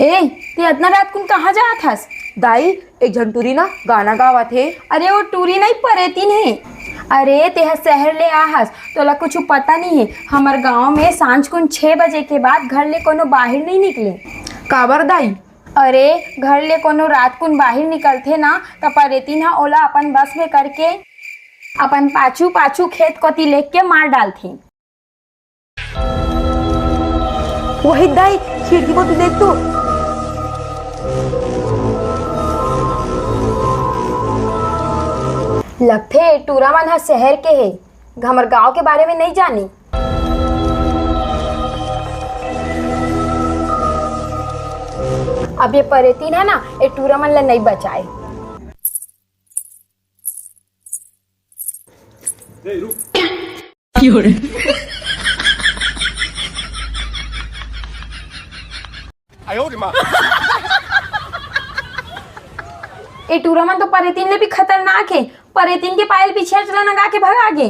ए ते इतना रात कुन कहाँ जात हस? दाई एक झन टूरी ना गाना गावत हे। अरे वो टूरी नहीं परेतीन है। अरे तेहा शहर ले आहस तोला कुछ पता नहीं है। हमार गांव में सांझ कुन 6 बजे के बाद घर ले कोनो बाहर नहीं निकले। काबर दाई? अरे घर ले कोनो रात कुन बाहर निकलथे ना त परेतीन हा ओला अपन बस में करके अपन पाछू पाछू खेत कोती लेके के मार डालथे। वही दाई खिड़की को तू देख तो। लगथे टूरा मन हा शहर के है, हमर गांव के बारे में नहीं जानी। अब ये परेतीन है ना ये टूरा मन ला नहीं बचाए। ये टूरा मन तो परेतीन ले भी खतरनाक है। परेतीन के पायल पीछे चला नगा के भगा गे।